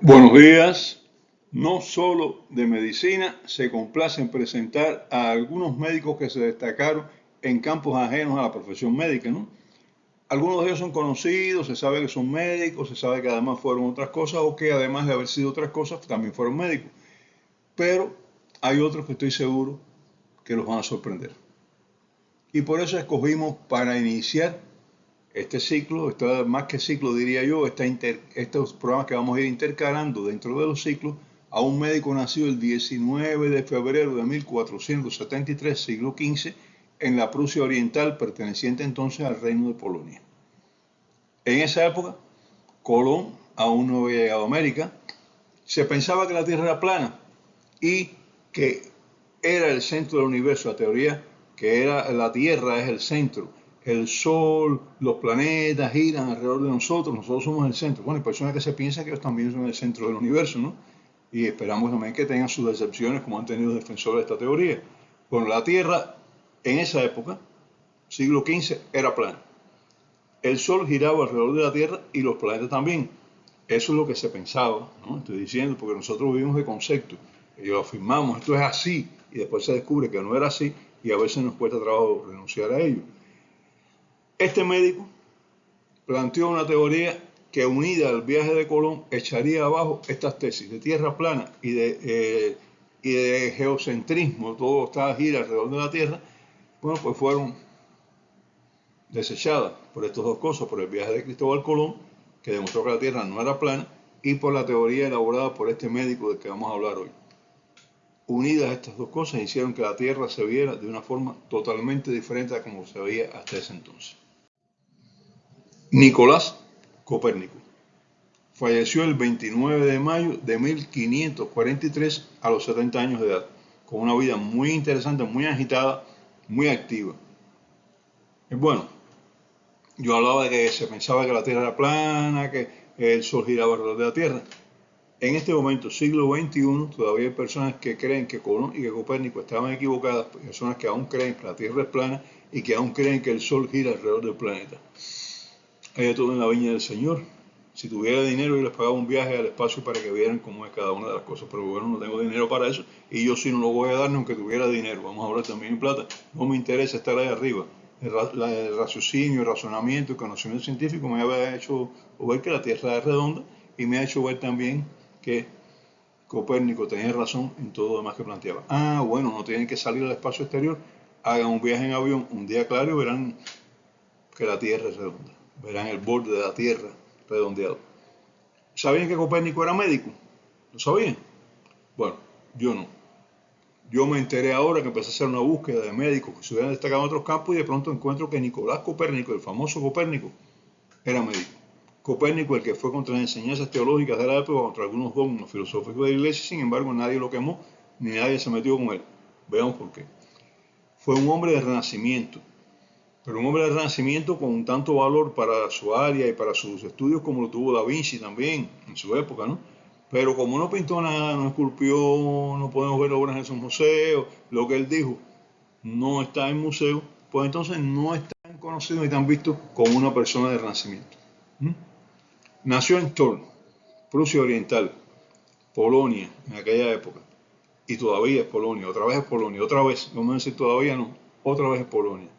Buenos días. No solo de medicina se complace en presentar a algunos médicos que se destacaron en campos ajenos a la profesión médica, ¿no? Algunos de ellos son conocidos, se sabe que son médicos, se sabe que además fueron otras cosas o que además de haber sido otras cosas también fueron médicos. Pero hay otros que estoy seguro que los van a sorprender. Y por eso escogimos para iniciar este ciclo, más que ciclo diría yo, estos programas que vamos a ir intercalando dentro de los ciclos, a un médico nacido el 19 de febrero de 1473, siglo XV, en la Prusia Oriental, perteneciente entonces al Reino de Polonia. En esa época, Colón aún no había llegado a América, se pensaba que la Tierra era plana y que era el centro del universo, la teoría que era la Tierra es el centro, el Sol, los planetas giran alrededor de nosotros somos el centro. Bueno, hay personas que se piensan que ellos también son el centro del universo, ¿no? Y esperamos también que tengan sus decepciones como han tenido defensores de esta teoría. Bueno, la Tierra en esa época, siglo XV, era plana. El Sol giraba alrededor de la Tierra y los planetas también. Eso es lo que se pensaba, ¿no? Estoy diciendo, porque nosotros vivimos de conceptos y lo afirmamos, esto es así, y después se descubre que no era así y a veces nos cuesta trabajo renunciar a ello. Este médico planteó una teoría que, unida al viaje de Colón, echaría abajo estas tesis de tierra plana y de geocentrismo, todo está gira alrededor de la Tierra. Bueno, pues fueron desechadas por estas dos cosas, por el viaje de Cristóbal Colón, que demostró que la Tierra no era plana, y por la teoría elaborada por este médico del que vamos a hablar hoy. Unidas estas dos cosas hicieron que la Tierra se viera de una forma totalmente diferente a como se veía hasta ese entonces. Nicolás Copérnico falleció el 29 de mayo de 1543 a los 70 años de edad, con una vida muy interesante, muy agitada, muy activa. Y bueno, yo hablaba de que se pensaba que la Tierra era plana, que el Sol giraba alrededor de la Tierra. En este momento, siglo XXI, todavía hay personas que creen que Colón y que Copérnico estaban equivocadas, personas que aún creen que la Tierra es plana y que aún creen que el Sol gira alrededor del planeta. Hay de todo en la viña del Señor. Si tuviera dinero, yo les pagaba un viaje al espacio para que vieran cómo es cada una de las cosas, pero bueno, no tengo dinero para eso y yo sí no lo voy a dar ni aunque tuviera dinero. Vamos a hablar también en plata. No me interesa estar ahí arriba. El raciocinio, el razonamiento, el conocimiento científico me ha hecho ver que la Tierra es redonda y me ha hecho ver también que Copérnico tenía razón en todo lo demás que planteaba. Ah, bueno, no tienen que salir al espacio exterior, hagan un viaje en avión un día claro y verán que la Tierra es redonda. Verán el borde de la Tierra redondeado. ¿Sabían que Copérnico era médico? ¿Lo sabían? Bueno, yo no. Yo me enteré ahora que empecé a hacer una búsqueda de médicos que se hubieran destacado en otros campos y de pronto encuentro que Nicolás Copérnico, el famoso Copérnico, era médico. Copérnico, el que fue contra las enseñanzas teológicas de la época, contra algunos dogmas filosóficos de la iglesia, sin embargo nadie lo quemó, ni nadie se metió con él. Veamos por qué. Fue un hombre de renacimiento, pero un hombre del Renacimiento con tanto valor para su área y para sus estudios como lo tuvo Da Vinci también en su época, ¿no? Pero como no pintó nada, no esculpió, no podemos ver obras en sus museos, lo que él dijo no está en museo, pues entonces no es tan conocido ni tan visto como una persona del Renacimiento. ¿Mm? Nació en Thorn, Prusia Oriental, Polonia, en aquella época, y todavía es Polonia, otra vez es Polonia, otra vez, vamos a decir todavía no, otra vez es Polonia.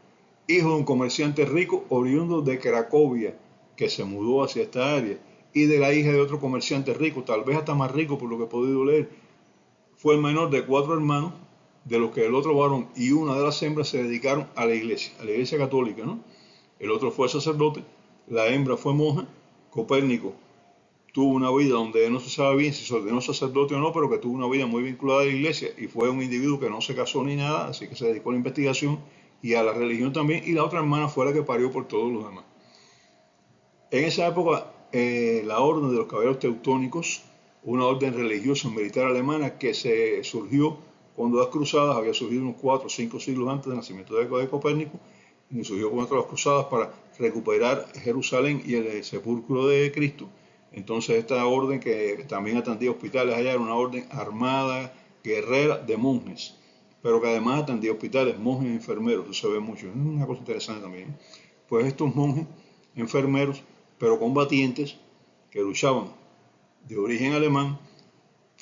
Hijo de un comerciante rico oriundo de Cracovia, que se mudó hacia esta área, y de la hija de otro comerciante rico, tal vez hasta más rico por lo que he podido leer. Fue el menor de 4 hermanos, de los que el otro varón y una de las hembras se dedicaron a la iglesia católica, ¿no? El otro fue sacerdote, la hembra fue monja. Copérnico tuvo una vida donde no se sabe bien si se ordenó sacerdote o no, pero que tuvo una vida muy vinculada a la iglesia y fue un individuo que no se casó ni nada, así que se dedicó a la investigación y a la religión también, y la otra hermana fue la que parió por todos los demás. En esa época, la orden de los caballeros teutónicos, una orden religiosa militar alemana que se surgió cuando las cruzadas, había surgido unos 4 o 5 siglos antes del nacimiento de Copérnico, y surgió contra las cruzadas para recuperar Jerusalén y el sepulcro de Cristo. Entonces esta orden, que también atendía hospitales allá, era una orden armada, guerrera de monjes, pero que además atendía hospitales, monjes y enfermeros, eso se ve mucho, es una cosa interesante también. Pues estos monjes, enfermeros, pero combatientes, que luchaban de origen alemán.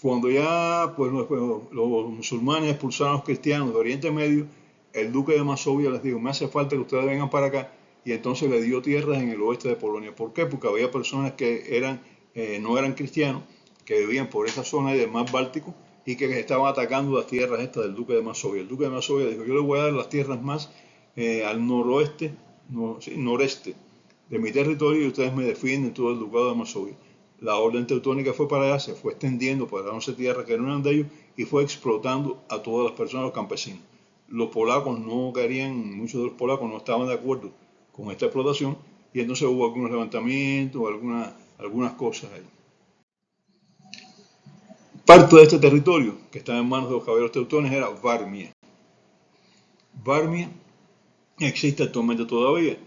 Cuando ya pues, los musulmanes expulsaron a los cristianos de Oriente Medio, el duque de Masovia les dijo, me hace falta que ustedes vengan para acá, y entonces le dio tierras en el oeste de Polonia. ¿Por qué? Porque había personas que no eran cristianos, que vivían por esa zona del mar Báltico y que estaban atacando las tierras estas del duque de Masovia. El duque de Masovia dijo, yo le voy a dar las tierras más al noroeste, noreste de mi territorio y ustedes me defienden todo el ducado de Masovia. La orden teutónica fue para allá, se fue extendiendo para 11 tierras que no eran de ellos y fue explotando a todas las personas, los campesinos. Los polacos no querían, muchos de los polacos no estaban de acuerdo con esta explotación y entonces hubo algunos levantamientos, algunas cosas ahí. Parte de este territorio que estaba en manos de los caballeros teutones era Varmia. Varmia existe actualmente todavía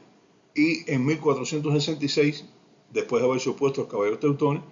y en 1466, después de haberse opuesto a los caballeros teutones,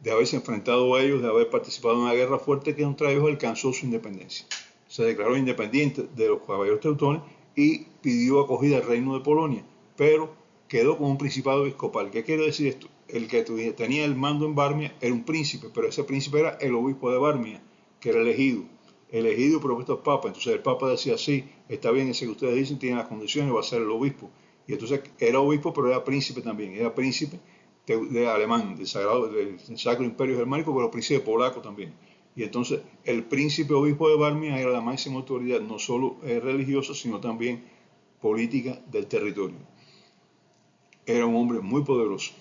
de haberse enfrentado a ellos, de haber participado en una guerra fuerte que contra ellos, alcanzó su independencia. Se declaró independiente de los caballeros teutones y pidió acogida al reino de Polonia, pero quedó con un principado episcopal. ¿Qué quiere decir esto? El que tenía el mando en Varmia era un príncipe, pero ese príncipe era el obispo de Varmia, que era elegido y propuesto al Papa. Entonces el Papa decía, sí, está bien, ese que ustedes dicen tiene las condiciones, va a ser el obispo. Y entonces era obispo, pero era príncipe también, era príncipe de alemán, del Sacro Imperio Germánico, pero príncipe polaco también. Y entonces el príncipe obispo de Varmia era la máxima autoridad, no solo religiosa, sino también política del territorio. Era un hombre muy poderoso.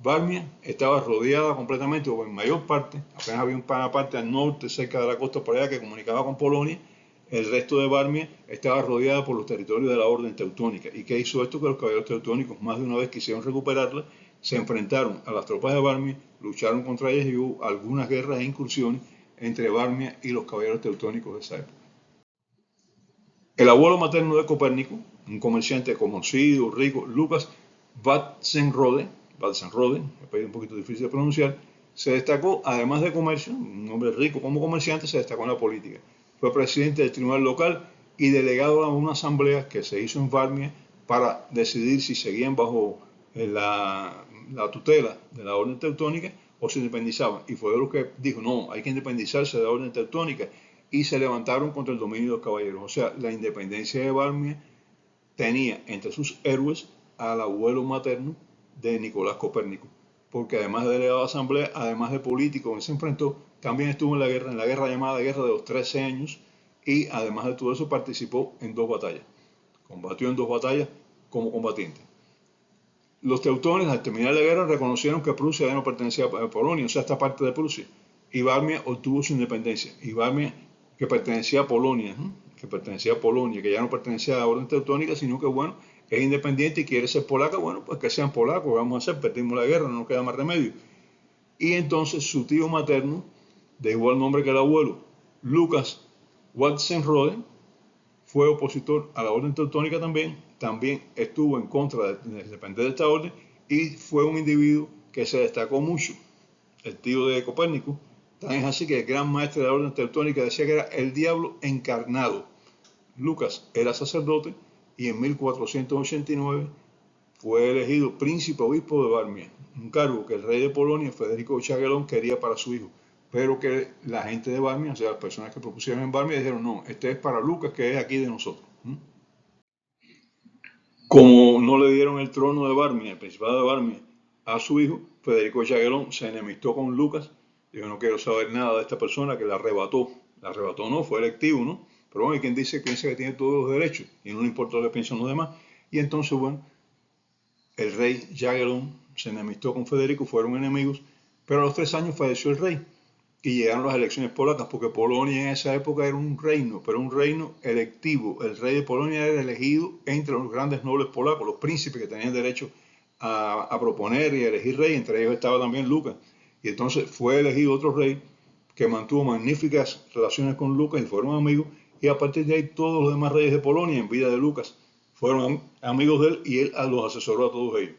Varmia estaba rodeada completamente, o en mayor parte, apenas había una parte al norte, cerca de la costa por allá, que comunicaba con Polonia. El resto de Varmia estaba rodeada por los territorios de la orden teutónica. ¿Y qué hizo esto? Que los caballeros teutónicos, más de una vez quisieron recuperarla, se enfrentaron a las tropas de Varmia, lucharon contra ellas y hubo algunas guerras e incursiones entre Varmia y los caballeros teutónicos de esa época. El abuelo materno de Copérnico, un comerciante conocido, rico, Lucas Vatsenrode, un poquito difícil de pronunciar, se destacó, además de comercio, un hombre rico como comerciante, se destacó en la política. Fue presidente del tribunal local y delegado a una asamblea que se hizo en Varmia para decidir si seguían bajo la tutela de la orden teutónica o se independizaban. Y fue de los que dijo, no, hay que independizarse de la orden teutónica. Y se levantaron contra el dominio de los caballeros. O sea, la independencia de Varmia tenía entre sus héroes al abuelo materno de Nicolás Copérnico, porque además de delegado de asamblea, además de político que se enfrentó, también estuvo en la guerra llamada Guerra de los 13 años, y además de todo eso participó en 2 batallas. Combatió en 2 batallas como combatiente. Los teutones, al terminar la guerra, reconocieron que Prusia ya no pertenecía a Polonia, o sea, esta parte de Prusia, y Varmia obtuvo su independencia. Y Varmia, que pertenecía a Polonia, que ya no pertenecía a la orden teutónica, sino que, bueno, es independiente y quiere ser polaca, bueno, pues que sean polacos, vamos a hacer, perdimos la guerra, no nos queda más remedio. Y entonces su tío materno, de igual nombre que el abuelo, Lucas Watzenrode, fue opositor a la orden teutónica también estuvo en contra de depender de esta orden y fue un individuo que se destacó mucho, el tío de Copérnico. Tan es así que el gran maestro de la orden teutónica decía que era el diablo encarnado. Lucas era sacerdote y en 1489 fue elegido príncipe obispo de Varmia, un cargo que el rey de Polonia, Federico Jagellón, quería para su hijo, pero que la gente de Varmia, o sea, las personas que propusieron en Varmia, dijeron, no, este es para Lucas, que es aquí de nosotros. Como no le dieron el trono de Varmia, el principado de Varmia, a su hijo, Federico Jagellón se enemistó con Lucas, dijo, no quiero saber nada de esta persona, que la arrebató no, fue electivo, ¿no? Pero bueno, hay quien piensa que tiene todos los derechos y no le importa lo que piensan los demás. Y entonces, bueno, el rey Jagellón se enemistó con Federico, fueron enemigos, pero a los 3 años falleció el rey y llegaron las elecciones polacas, porque Polonia en esa época era un reino, pero un reino electivo. El rey de Polonia era elegido entre los grandes nobles polacos, los príncipes que tenían derecho a proponer y a elegir rey, entre ellos estaba también Lucas. Y entonces fue elegido otro rey que mantuvo magníficas relaciones con Lucas y fueron amigos, y a partir de ahí todos los demás reyes de Polonia, en vida de Lucas, fueron amigos de él y él los asesoró a todos ellos.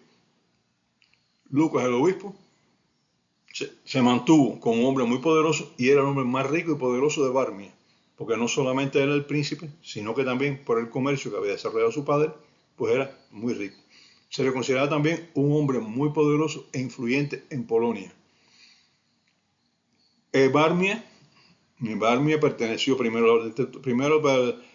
Lucas, el obispo, se mantuvo como un hombre muy poderoso y era el hombre más rico y poderoso de Varmia, porque no solamente era el príncipe, sino que también por el comercio que había desarrollado su padre, pues era muy rico. Se le consideraba también un hombre muy poderoso e influyente en Polonia. Barmia, Barmia perteneció primero a la orden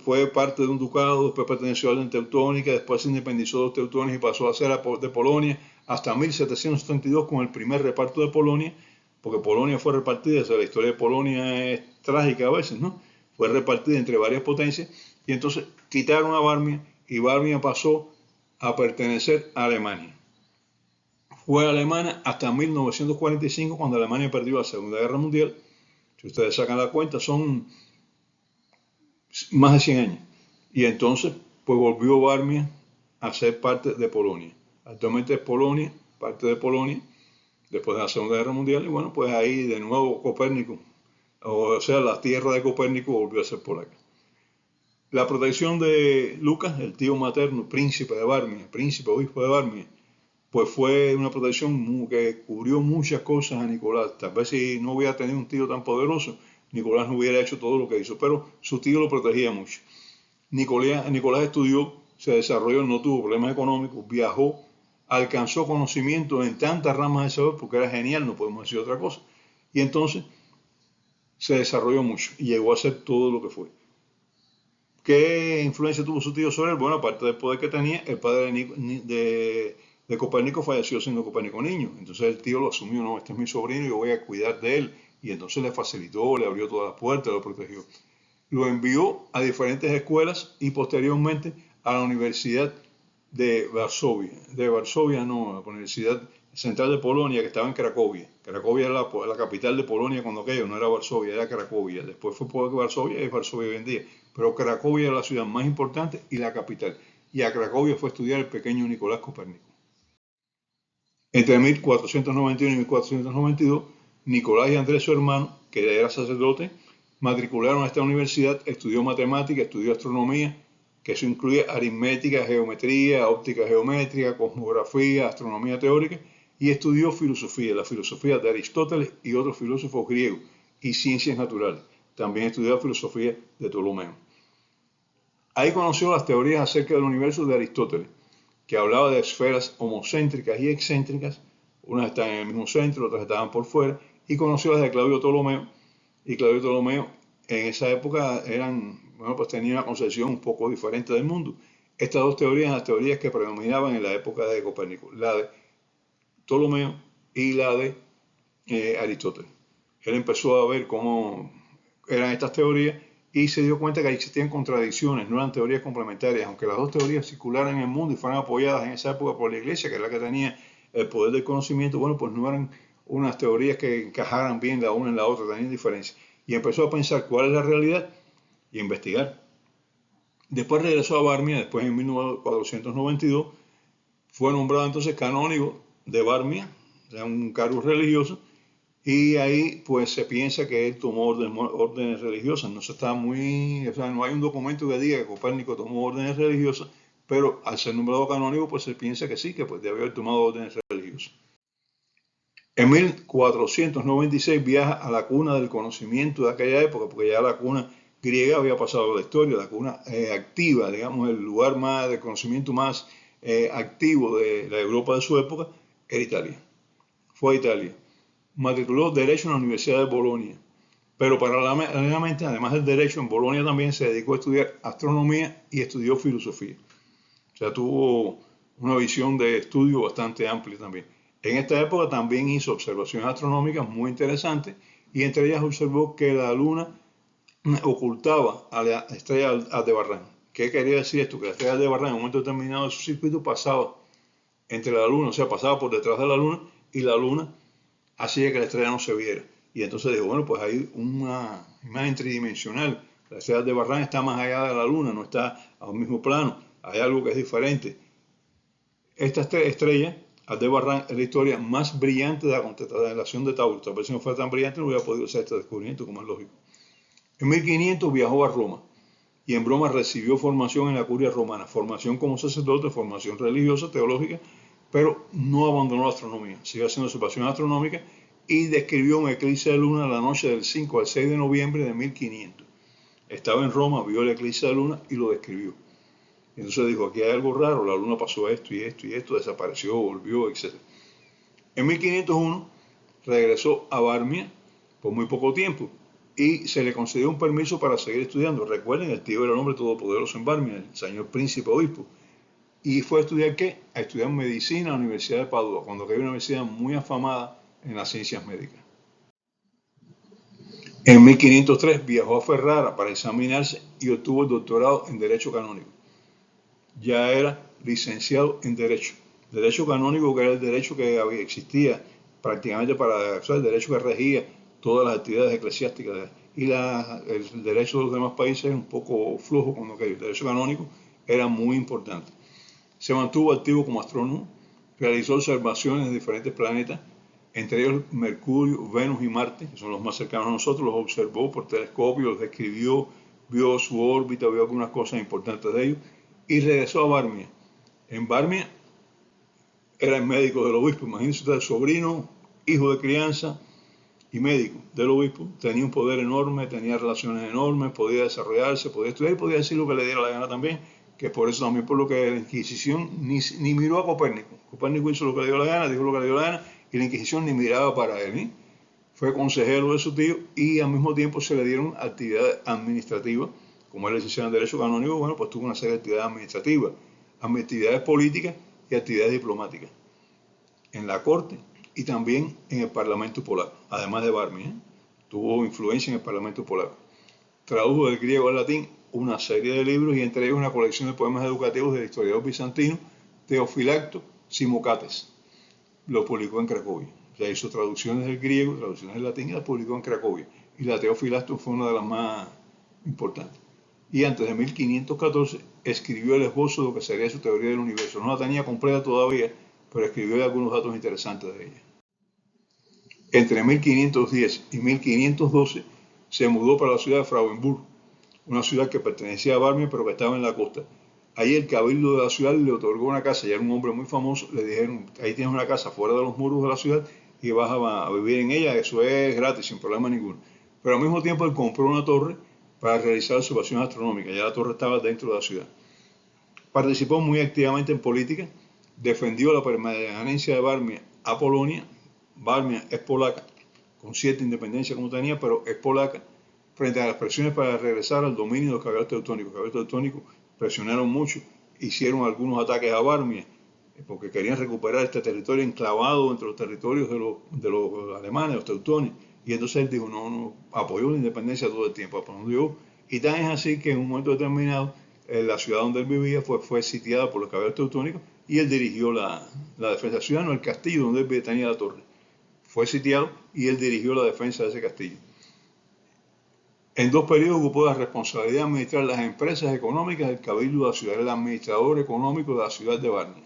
fue parte de un ducado, después perteneció a la orden teutónica, después se independizó de los teutones y pasó a ser de Polonia hasta 1772 con el primer reparto de Polonia, porque Polonia fue repartida, o sea, la historia de Polonia es trágica a veces, ¿no? Fue repartida entre varias potencias y entonces quitaron a Barmia y Barmia pasó a pertenecer a Alemania. Fue alemana hasta 1945 cuando Alemania perdió la Segunda Guerra Mundial. Si ustedes sacan la cuenta, son más de 100 años. Y entonces, pues volvió Barmia a ser parte de Polonia. Actualmente es Polonia, parte de Polonia, después de la Segunda Guerra Mundial. Y bueno, pues ahí de nuevo Copérnico, o sea, la tierra de Copérnico volvió a ser polaca. La protección de Lucas, el tío materno, príncipe de Barmia, príncipe obispo de Barmia, pues fue una protección que cubrió muchas cosas a Nicolás. Tal vez si no hubiera tenido un tío tan poderoso, Nicolás no hubiera hecho todo lo que hizo, pero su tío lo protegía mucho. Nicolás estudió, se desarrolló, no tuvo problemas económicos, viajó, alcanzó conocimiento en tantas ramas de saber, porque era genial, no podemos decir otra cosa. Y entonces se desarrolló mucho y llegó a ser todo lo que fue. ¿Qué influencia tuvo su tío sobre él? Bueno, aparte del poder que tenía, el padre de Copérnico falleció siendo Copérnico niño. Entonces el tío lo asumió, no, este es mi sobrino y yo voy a cuidar de él. Y entonces le facilitó, le abrió todas las puertas, lo protegió. Lo envió a diferentes escuelas y posteriormente a la Universidad de Varsovia, no, a la Universidad Central de Polonia, que estaba en Cracovia. Cracovia era la capital de Polonia cuando aquello, no era Varsovia, era Cracovia. Después fue por Varsovia y es Varsovia hoy en día. Pero Cracovia era la ciudad más importante y la capital. Y a Cracovia fue a estudiar el pequeño Nicolás Copérnico. Entre 1491 y 1492, Nicolás y Andrés, su hermano, que era sacerdote, matricularon a esta universidad, estudió matemática, estudió astronomía, que eso incluye aritmética, geometría, óptica geométrica, cosmografía, astronomía teórica, y estudió filosofía, la filosofía de Aristóteles y otros filósofos griegos, y ciencias naturales. También estudió filosofía de Ptolomeo. Ahí conoció las teorías acerca del universo de Aristóteles, que hablaba de esferas homocéntricas y excéntricas, unas están en el mismo centro, otras estaban por fuera, y conoció las de Claudio Ptolomeo, y Claudio Ptolomeo en esa época pues tenía una concepción un poco diferente del mundo. Estas dos teorías eran las teorías que predominaban en la época de Copérnico, la de Ptolomeo y la de Aristóteles. Él empezó a ver cómo eran estas teorías y se dio cuenta que existían contradicciones, no eran teorías complementarias, aunque las dos teorías circularan en el mundo y fueran apoyadas en esa época por la iglesia, que era la que tenía el poder del conocimiento, bueno, pues no eran unas teorías que encajaran bien la una en la otra, tenían diferencias. Y empezó a pensar cuál es la realidad y a investigar. Después regresó a Barmia, después en 1492, fue nombrado entonces canónigo de Barmia, o sea, un cargo religioso, y ahí pues se piensa que él tomó órdenes religiosas. No se está muy, o sea, no hay un documento que diga que Copérnico tomó órdenes religiosas, pero al ser nombrado canónigo pues se piensa que sí, que pues debe haber tomado órdenes religiosas. En 1496 viaja a la cuna del conocimiento de aquella época, porque ya la cuna griega había pasado la historia, la cuna activa, digamos, el lugar más de conocimiento más activo de la Europa de su época, era Italia. Fue a Italia. Matriculó Derecho en la Universidad de Bolonia. Pero paralelamente, además del Derecho, en Bolonia también se dedicó a estudiar astronomía y estudió filosofía. O sea, tuvo una visión de estudio bastante amplia también. En esta época también hizo observaciones astronómicas muy interesantes y entre ellas observó que la Luna ocultaba a la estrella Aldebarán. ¿Qué quería decir esto? Que la estrella Aldebarán en un momento determinado de su circuito pasaba entre la Luna, o sea, pasaba por detrás de la Luna y la Luna hacía que la estrella no se viera. Y entonces dijo, bueno, pues hay una imagen tridimensional. La estrella Aldebarán está más allá de la Luna, no está al mismo plano. Hay algo que es diferente. Esta estrella, Aldebarán, es la historia más brillante de la constelación de Tauro. Tal vez si no fuera tan brillante no hubiera podido hacer este descubrimiento, como es lógico. En 1500 viajó a Roma y en Roma recibió formación en la curia romana, formación como sacerdote, formación religiosa, teológica, pero no abandonó la astronomía. Siguió haciendo observaciones astronómicas y describió un eclipse de luna la noche del 5 al 6 de noviembre de 1500. Estaba en Roma, vio el eclipse de luna y lo describió. Entonces dijo, aquí hay algo raro, la luna pasó esto y esto y esto, desapareció, volvió, etc. En 1501 regresó a Barmia por muy poco tiempo y se le concedió un permiso para seguir estudiando. Recuerden, el tío era el hombre todopoderoso en Barmia, el señor príncipe obispo. ¿Y fue a estudiar qué? A estudiar medicina en la Universidad de Padua, cuando que hay una universidad muy afamada en las ciencias médicas. En 1503 viajó a Ferrara para examinarse y obtuvo el doctorado en Derecho Canónico. Ya era licenciado en Derecho. Derecho canónico, que era el derecho que existía prácticamente para, o sea, el derecho que regía todas las actividades eclesiásticas. Y el derecho de los demás países era un poco flojo, cuando que el derecho canónico era muy importante. Se mantuvo activo como astrónomo, realizó observaciones de diferentes planetas, entre ellos Mercurio, Venus y Marte, que son los más cercanos a nosotros, los observó por telescopio, los describió, vio su órbita, vio algunas cosas importantes de ellos, y regresó a Barmia. En Barmia era el médico del obispo, imagínense usted, sobrino, hijo de crianza y médico del obispo, tenía un poder enorme, tenía relaciones enormes, podía desarrollarse, podía estudiar y podía decir lo que le diera la gana también, que por eso también por lo que la Inquisición ni miró a Copérnico. Copérnico hizo lo que le dio la gana, dijo lo que le dio la gana, y la Inquisición ni miraba para él. ¿Eh? Fue consejero de su tío y al mismo tiempo se le dieron actividades administrativas, como él licenciado en Derecho Canónico, bueno, pues tuvo una serie de actividades administrativas, actividades políticas y actividades diplomáticas en la corte y también en el Parlamento polaco, además de Barmia. ¿Eh? Tuvo influencia en el Parlamento polaco. Tradujo del griego al latín una serie de libros y entre ellos una colección de poemas educativos del historiador bizantino Teofilacto Simocates. Lo publicó en Cracovia. O sea, hizo traducciones del griego, traducciones del latín y las publicó en Cracovia. Y la Teofilacto fue una de las más importantes. Y antes de 1514 escribió el esbozo de lo que sería su teoría del universo. No la tenía completa todavía, pero escribió algunos datos interesantes de ella. Entre 1510 y 1512 se mudó para la ciudad de Frauenburg, una ciudad que pertenecía a Barmia pero que estaba en la costa. Ahí el cabildo de la ciudad le otorgó una casa, ya era un hombre muy famoso, le dijeron, ahí tienes una casa fuera de los muros de la ciudad y vas a vivir en ella, eso es gratis, sin problema ninguno. Pero al mismo tiempo él compró una torre para realizar observaciones astronómicas, ya la torre estaba dentro de la ciudad. Participó muy activamente en política, defendió la permanencia de Barmia a Polonia. Barmia es polaca, con cierta independencia como tenía, pero es polaca, frente a las presiones para regresar al dominio de los caballeros teutónicos. Los caballeros teutónicos presionaron mucho, hicieron algunos ataques a Barmia, porque querían recuperar este territorio enclavado entre los territorios de los alemanes, los teutones. Y entonces él dijo, no, apoyó la independencia todo el tiempo, apoyó. Y tan es así que en un momento determinado, la ciudad donde él vivía fue sitiada por los caballeros teutónicos y él dirigió la defensa de la ciudad, no el castillo donde él tenía la torre. Fue sitiado y él dirigió la defensa de ese castillo. En 2 periodos ocupó la responsabilidad de administrar las empresas económicas del cabildo de la ciudad, era el administrador económico de la ciudad de Barmia.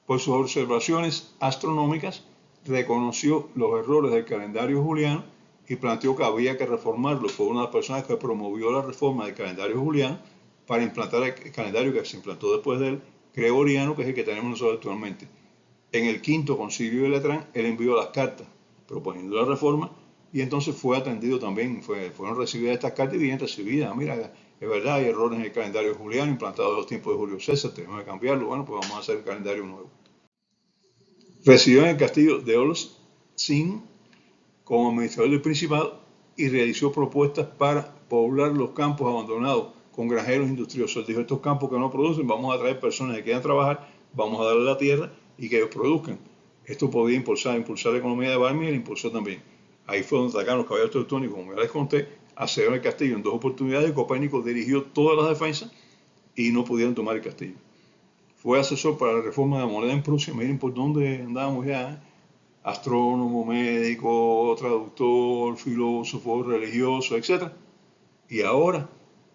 Por sus observaciones astronómicas, reconoció los errores del calendario juliano y planteó que había que reformarlo. Fue una de las personas que promovió la reforma del calendario juliano para implantar el calendario que se implantó después del gregoriano, que es el que tenemos nosotros actualmente. En el 5º concilio de Letrán, él envió las cartas proponiendo la reforma y entonces fue atendido también, fueron recibidas estas cartas y bien recibidas. Mira, es verdad, hay errores en el calendario juliano implantado en los tiempos de Julio César, tenemos que cambiarlo, bueno, pues vamos a hacer el calendario nuevo. Residió en el castillo de Olsztyn como administrador del Principado y realizó propuestas para poblar los campos abandonados con granjeros industriosos. Dijo, estos campos que no producen, vamos a traer personas que quieran trabajar, vamos a darle la tierra y que ellos produzcan. Esto podía impulsar la economía de Barmia y la impulsó también. Ahí fue donde atacaron los caballeros teutónicos, como ya les conté, asediaron el castillo en 2 oportunidades y Copérnico dirigió todas las defensas y no pudieron tomar el castillo. Fue asesor para la reforma de la moneda en Prusia, miren por dónde andábamos ya, ¿eh? Astrónomo, médico, traductor, filósofo, religioso, etc. Y ahora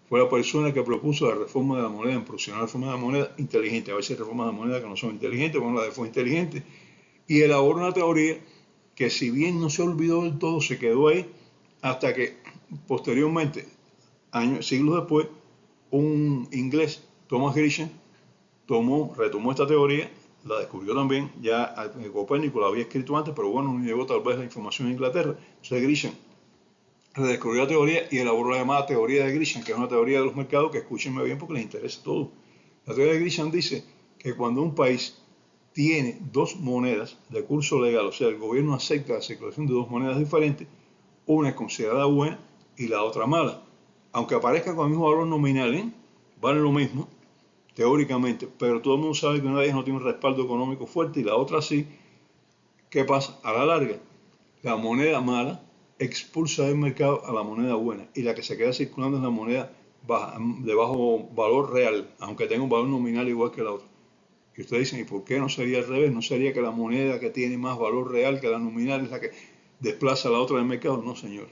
fue la persona que propuso la reforma de la moneda en Prusia, una reforma de la moneda inteligente. A veces hay reformas de la moneda que no son inteligentes, bueno, la fue inteligente. Y elaboró una teoría que si bien no se olvidó del todo, se quedó ahí hasta que posteriormente, siglos después, un inglés, Thomas Grisham, retomó esta teoría, la descubrió también, ya Copérnico la había escrito antes, pero bueno, no llegó tal vez la información a Inglaterra. Entonces Grisham redescubrió la teoría y elaboró la llamada teoría de Grisham, que es una teoría de los mercados que escúchenme bien porque les interesa todo. La teoría de Grisham dice que cuando un país tiene 2 monedas de curso legal, o sea, el gobierno acepta la circulación de 2 monedas diferentes, una es considerada buena y la otra mala. Aunque aparezca con el mismo valor nominal, vale lo mismo, teóricamente, pero todo el mundo sabe que una de ellas no tiene un respaldo económico fuerte y la otra sí. ¿Qué pasa? A la larga, la moneda mala expulsa del mercado a la moneda buena y la que se queda circulando es la moneda baja, de bajo valor real, aunque tenga un valor nominal igual que la otra. Y ustedes dicen, ¿y por qué no sería al revés? ¿No sería que la moneda que tiene más valor real que la nominal es la que desplaza a la otra del mercado? No, señor.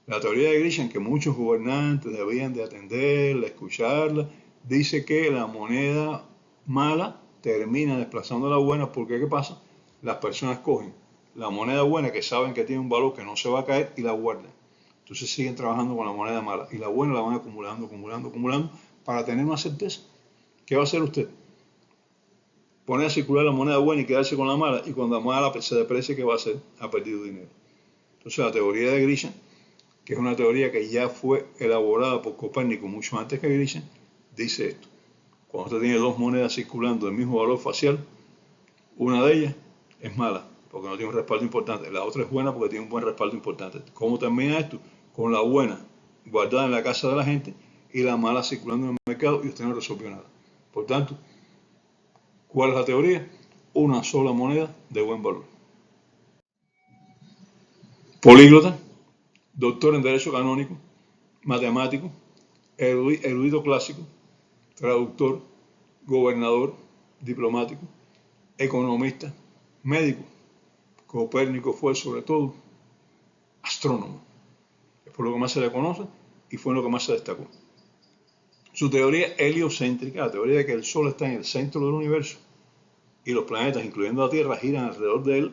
La teoría de Grisham, que muchos gobernantes debían de atenderla, escucharla, dice que la moneda mala termina desplazando a la buena porque ¿qué pasa? Las personas cogen la moneda buena que saben que tiene un valor que no se va a caer y la guardan. Entonces siguen trabajando con la moneda mala y la buena la van acumulando, acumulando, acumulando para tener una certeza. ¿Qué va a hacer usted? Poner a circular la moneda buena y quedarse con la mala y cuando la mala se deprecie, ¿qué va a hacer? Ha perdido dinero. Entonces la teoría de Grisham, que es una teoría que ya fue elaborada por Copérnico mucho antes que Grisham, dice esto. Cuando usted tiene dos monedas circulando del mismo valor facial, una de ellas es mala porque no tiene un respaldo importante, la otra es buena porque tiene un buen respaldo importante. ¿Cómo termina esto? Con la buena guardada en la casa de la gente y la mala circulando en el mercado y usted no resolvió nada. Por tanto, ¿cuál es la teoría? Una sola moneda de buen valor. Políglota, doctor en Derecho Canónico, matemático, erudito clásico, traductor, gobernador, diplomático, economista, médico. Copérnico fue sobre todo astrónomo. Es por lo que más se le conoce y fue en lo que más se destacó. Su teoría heliocéntrica, la teoría de que el Sol está en el centro del universo y los planetas, incluyendo la Tierra, giran alrededor de él,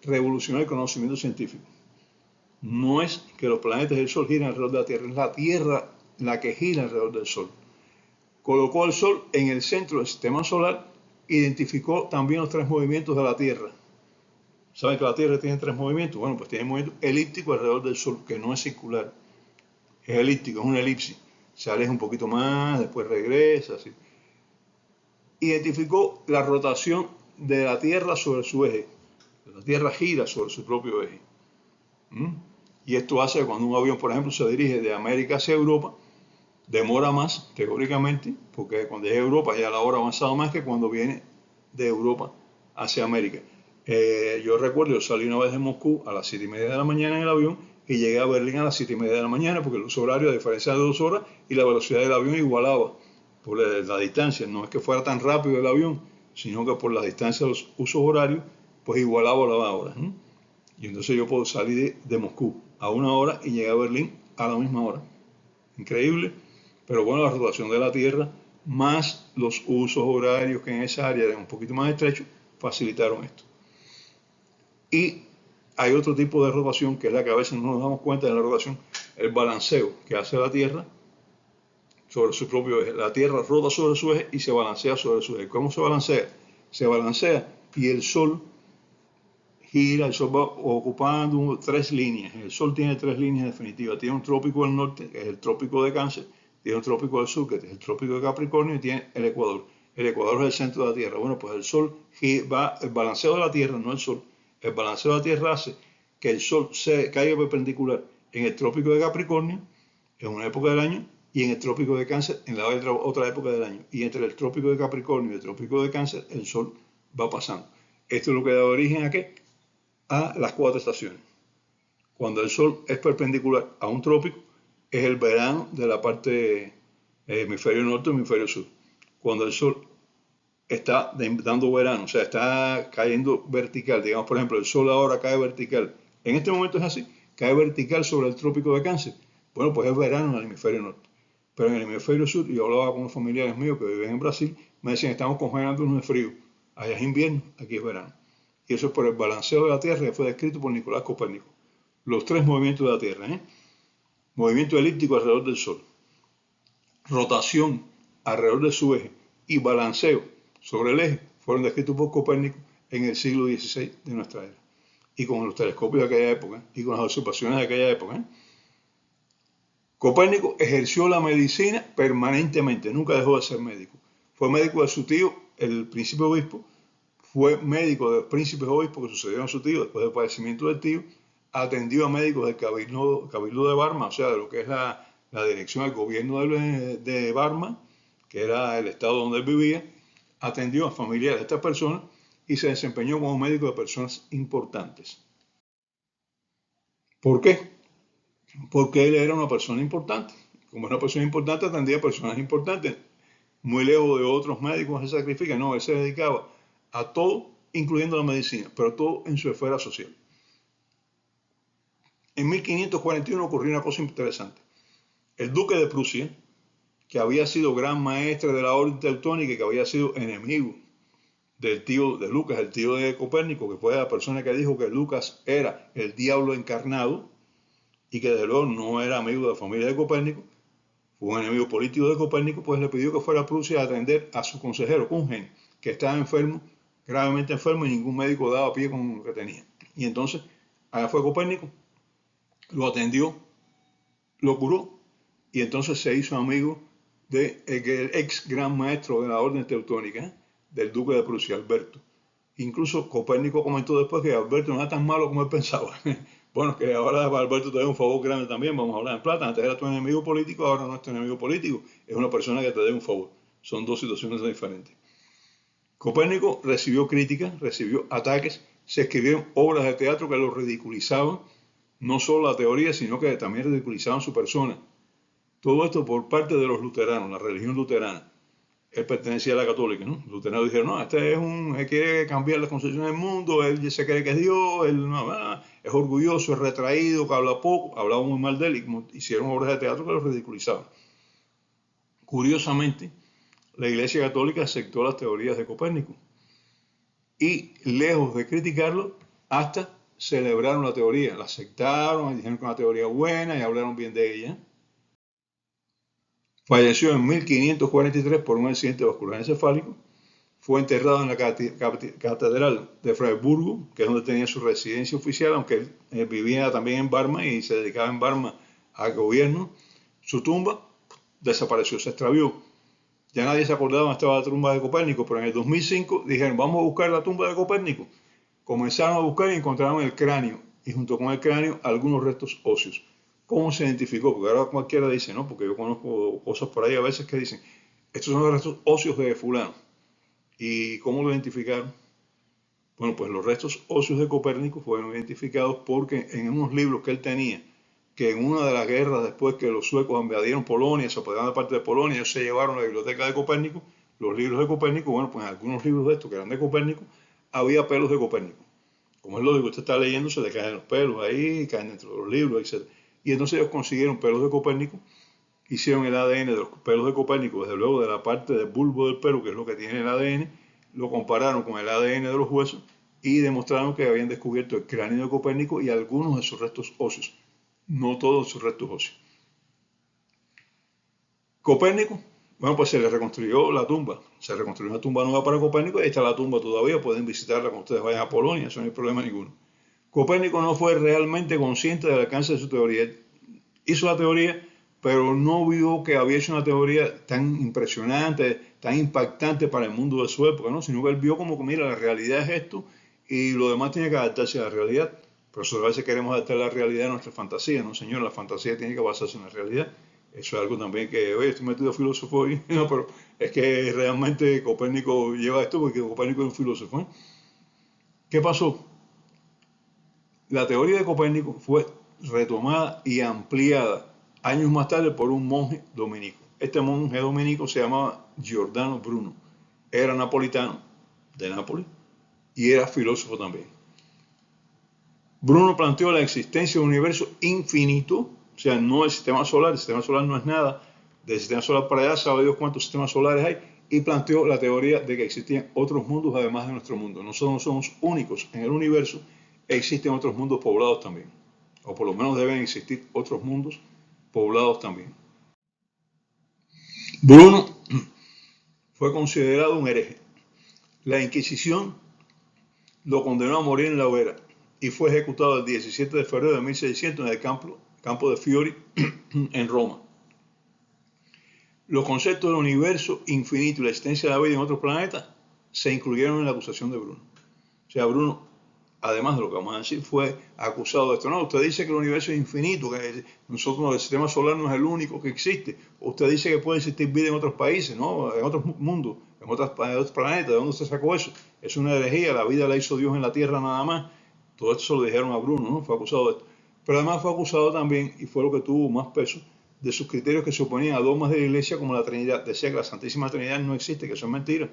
revolucionó el conocimiento científico. No es que los planetas y el Sol giran alrededor de la Tierra, es la Tierra la que gira alrededor del Sol. Colocó al Sol en el centro del sistema solar, identificó también los tres movimientos de la Tierra. ¿Saben que la Tierra tiene tres movimientos? Bueno, pues tiene un movimiento elíptico alrededor del Sol, que no es circular, es elíptico, es una elipsis. Se aleja un poquito más, después regresa, así. Identificó la rotación de la Tierra sobre su eje. La Tierra gira sobre su propio eje. Y esto hace que cuando un avión, por ejemplo, se dirige de América hacia Europa, demora más, teóricamente, porque cuando llega a Europa ya la hora ha avanzado más que cuando viene de Europa hacia América. Yo recuerdo, yo salí una vez de Moscú a las 7:30 de la mañana en el avión y llegué a Berlín a las 7:30 de la mañana porque el uso horario, a diferencia de 2 horas, y la velocidad del avión igualaba por la distancia. No es que fuera tan rápido el avión, sino que por la distancia de los usos horarios, pues igualaba la hora. Y entonces yo puedo salir de Moscú a 1 hora y llegar a Berlín a la misma hora. Increíble, pero bueno, la rotación de la Tierra más los usos horarios que en esa área eran un poquito más estrechos facilitaron esto. Y hay otro tipo de rotación que es la que a veces no nos damos cuenta de la rotación, el balanceo que hace la Tierra sobre su propio eje. La Tierra rota sobre su eje y se balancea sobre su eje. ¿Cómo se balancea? Se balancea y el Sol gira, el Sol va ocupando 3 líneas. El Sol tiene 3 líneas definitivas. Tiene un trópico del norte, que es el trópico de Cáncer, tiene un trópico del sur, que es el trópico de Capricornio, y tiene el Ecuador. El Ecuador es el centro de la Tierra. Bueno, pues el Sol va, el balanceo de la Tierra, no el Sol, el balanceo de la Tierra hace que el Sol se caiga perpendicular en el trópico de Capricornio, en una época del año, y en el trópico de Cáncer, en la otra época del año. Y entre el trópico de Capricornio y el trópico de Cáncer, el Sol va pasando. Esto es lo que da origen a ¿qué? A las 4 estaciones. Cuando el Sol es perpendicular a un trópico, es el verano de la parte hemisferio norte o hemisferio sur. Cuando el Sol está dando verano, o sea, está cayendo vertical, digamos, por ejemplo, el Sol ahora cae vertical. En este momento es así, cae vertical sobre el trópico de Cáncer. Bueno, pues es verano en el hemisferio norte. Pero en el hemisferio sur, yo hablaba con unos familiares míos que viven en Brasil, me decían, estamos congelándonos de frío. Allá es invierno, aquí es verano. Y eso es por el balanceo de la Tierra que fue descrito por Nicolás Copérnico. Los 3 movimientos de la Tierra, movimiento elíptico alrededor del Sol, rotación alrededor de su eje y balanceo sobre el eje, fueron descritos por Copérnico en el siglo XVI de nuestra era. Y con los telescopios de aquella época y con las observaciones de aquella época. Copérnico ejerció la medicina permanentemente, nunca dejó de ser médico. Fue médico de su tío, el príncipe obispo, fue médico de los príncipes obispos que sucedieron a su tío después del padecimiento del tío, atendió a médicos del Cabildo de Barma, o sea, de lo que es la dirección del gobierno de Barma, que era el estado donde él vivía, atendió a familiares de estas personas y se desempeñó como médico de personas importantes. ¿Por qué? Porque él era una persona importante. Como era una persona importante, atendía a personas importantes. Muy lejos de otros médicos que se sacrifican. No, él se dedicaba a todo, incluyendo la medicina, pero todo en su esfera social. En 1541 ocurrió una cosa interesante. El duque de Prusia, que había sido gran maestre de la orden teutónica y que había sido enemigo del tío de Lucas, el tío de Copérnico, que fue la persona que dijo que Lucas era el diablo encarnado y que desde luego no era amigo de la familia de Copérnico, fue un enemigo político de Copérnico, pues le pidió que fuera a Prusia a atender a su consejero, Cungen, que estaba enfermo, gravemente enfermo, y ningún médico daba pie con lo que tenía. Y entonces, allá fue Copérnico, lo atendió, lo curó, y entonces se hizo amigo del ex gran maestro de la orden teutónica, del duque de Prusia, Alberto. Incluso Copérnico comentó después que Alberto no era tan malo como él pensaba. Bueno, que ahora Alberto te debe un favor grande también, vamos a hablar en plata. Antes era tu enemigo político, ahora no es tu enemigo político, es una persona que te debe un favor. Son dos situaciones diferentes. Copérnico recibió críticas, recibió ataques, se escribieron obras de teatro que lo ridiculizaban, no solo la teoría, sino que también ridiculizaban su persona. Todo esto por parte de los luteranos, la religión luterana. Él pertenecía a la católica, ¿no? Los luteranos dijeron, no, él quiere cambiar las concepciones del mundo, él se cree que es Dios, él no, es orgulloso, es retraído, que habla poco, hablaba muy mal de él y hicieron obras de teatro que lo ridiculizaban. Curiosamente, la Iglesia Católica aceptó las teorías de Copérnico y, lejos de criticarlo, hasta celebraron la teoría, la aceptaron, dijeron que era una teoría buena y hablaron bien de ella. Falleció en 1543 por un accidente vascular encefálico. Fue enterrado en la catedral de Freiburgo, que es donde tenía su residencia oficial, aunque él vivía también en Barma y se dedicaba en Barma al gobierno. Su tumba desapareció, se extravió. Ya nadie se acordaba dónde estaba la tumba de Copérnico, pero en el 2005 dijeron, vamos a buscar la tumba de Copérnico. Comenzaron a buscar y encontraron el cráneo, y junto con el cráneo algunos restos óseos. ¿Cómo se identificó? Porque ahora cualquiera dice, no, porque yo conozco cosas por ahí a veces que dicen, estos son los restos óseos de fulano. ¿Y cómo lo identificaron? Bueno, pues los restos óseos de Copérnico fueron identificados porque en unos libros que él tenía, que en una de las guerras después que los suecos invadieron Polonia, se apoderaron de parte de Polonia, ellos se llevaron la biblioteca de Copérnico, los libros de Copérnico, bueno, pues en algunos libros de estos que eran de Copérnico, había pelos de Copérnico. Como es lógico, usted está leyendo, se le caen los pelos ahí, caen dentro de los libros, etc. Y entonces ellos consiguieron pelos de Copérnico, hicieron el ADN de los pelos de Copérnico, desde luego de la parte del bulbo del pelo, que es lo que tiene el ADN, lo compararon con el ADN de los huesos y demostraron que habían descubierto el cráneo de Copérnico y algunos de sus restos óseos, no todos sus restos óseos. Copérnico, bueno, pues se le reconstruyó la tumba, se reconstruyó una tumba nueva para Copérnico y ahí está la tumba todavía, pueden visitarla cuando ustedes vayan a Polonia, eso no hay problema ninguno. Copérnico no fue realmente consciente del alcance de su teoría, hizo la teoría, pero no vio que había hecho una teoría tan impresionante, tan impactante para el mundo de su época, ¿no? Sino que él vio como que, mira, la realidad es esto y lo demás tiene que adaptarse a la realidad. Pero nosotros a veces queremos adaptar la realidad a nuestra fantasía, ¿no, señor? La fantasía tiene que basarse en la realidad. Eso es algo también que, oye, estoy metido filósofo hoy, no, pero es que realmente Copérnico lleva esto porque Copérnico es un filósofo, ¿eh? ¿Qué pasó? La teoría de Copérnico fue retomada y ampliada años más tarde por un monje dominico. Este monje dominico se llamaba Giordano Bruno. Era napolitano, de Nápoles, y era filósofo también. Bruno planteó la existencia de un universo infinito, o sea, no el sistema solar no es nada, del sistema solar para allá, sabe Dios cuántos sistemas solares hay, y planteó la teoría de que existían otros mundos además de nuestro mundo. Nosotros no somos únicos en el universo, existen otros mundos poblados también, o por lo menos deben existir otros mundos poblados también. Bruno fue considerado un hereje. La Inquisición lo condenó a morir en la hoguera y fue ejecutado el 17 de febrero de 1600 en el campo de Fiori en Roma. Los conceptos del universo infinito y la existencia de la vida en otros planetas se incluyeron en la acusación de Bruno. O sea, Bruno además de lo que vamos a decir, fue acusado de esto. No, usted dice que el universo es infinito, que nosotros, el sistema solar no es el único que existe. Usted dice que puede existir vida en otros países, ¿no? En otros mundos, en otros planetas. ¿De dónde usted sacó eso? Es una herejía, la vida la hizo Dios en la Tierra nada más. Todo esto se lo dijeron a Bruno, ¿no? Fue acusado de esto. Pero además fue acusado también, y fue lo que tuvo más peso, de sus criterios que se oponían a dogmas de la Iglesia como la Trinidad. Decía que la Santísima Trinidad no existe, que eso es mentira,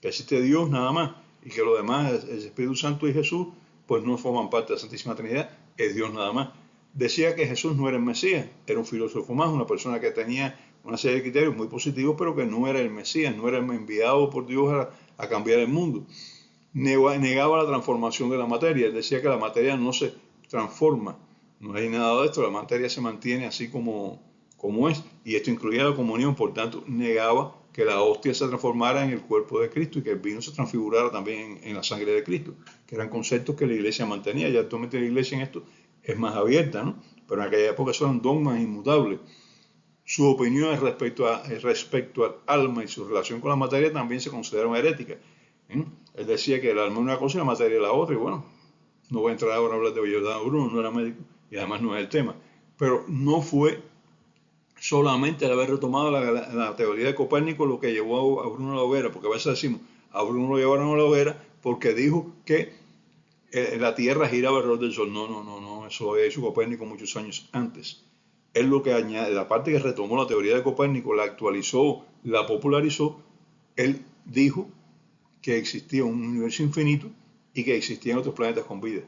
que existe Dios nada más, y que lo demás, el Espíritu Santo y Jesús, pues no forman parte de la Santísima Trinidad, es Dios nada más. Decía que Jesús no era el Mesías, era un filósofo más, una persona que tenía una serie de criterios muy positivos, pero que no era el Mesías, no era el enviado por Dios a cambiar el mundo. Negaba la transformación de la materia, él decía que la materia no se transforma, no hay nada de esto, la materia se mantiene así como es, y esto incluía la comunión, por tanto, negaba que la hostia se transformara en el cuerpo de Cristo y que el vino se transfigurara también en la sangre de Cristo, que eran conceptos que la iglesia mantenía. Ya actualmente la iglesia en esto es más abierta, ¿no? Pero en aquella época son dogmas inmutables. Sus opiniones respecto al alma y su relación con la materia también se consideraron heréticas. Él decía que el alma es una cosa y la materia es la otra, y bueno, no voy a entrar ahora a hablar de Giordano Bruno, no era médico, y además no es el tema. Pero no fue solamente el haber retomado la teoría de Copérnico lo que llevó a Bruno a la hoguera, porque a veces decimos, a Bruno lo llevaron a la hoguera porque dijo que la Tierra giraba alrededor del Sol. No, eso lo había hecho Copérnico muchos años antes. Él lo que añade, la parte que retomó la teoría de Copérnico, la actualizó, la popularizó, él dijo que existía un universo infinito y que existían otros planetas con vida.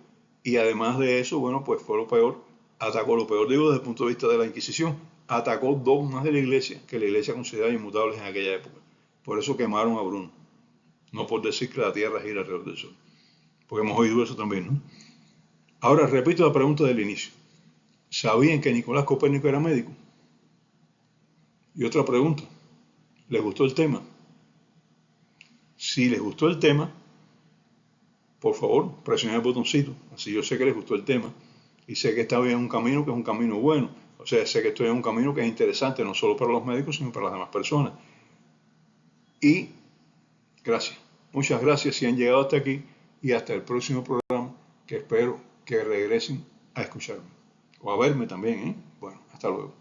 Y además de eso, bueno, pues fue lo peor, atacó lo peor, digo, desde el punto de vista de la Inquisición, atacó dogmas de la iglesia que la iglesia consideraba inmutables en aquella época. Por eso quemaron a Bruno, no por decir que la Tierra gira alrededor del Sol, porque hemos oído eso también, ¿no? Ahora repito la pregunta del inicio. ¿Sabían que Nicolás Copérnico era médico? Y otra pregunta, ¿les gustó el tema? Si les gustó el tema, por favor, presionen el botoncito. Así yo sé que les gustó el tema y sé que está bien en un camino que es un camino bueno. O sea, sé que estoy en un camino que es interesante no solo para los médicos, sino para las demás personas. Y gracias. Muchas gracias si han llegado hasta aquí y hasta el próximo programa, que espero que regresen a escucharme. O a verme también, ¿eh? Bueno, hasta luego.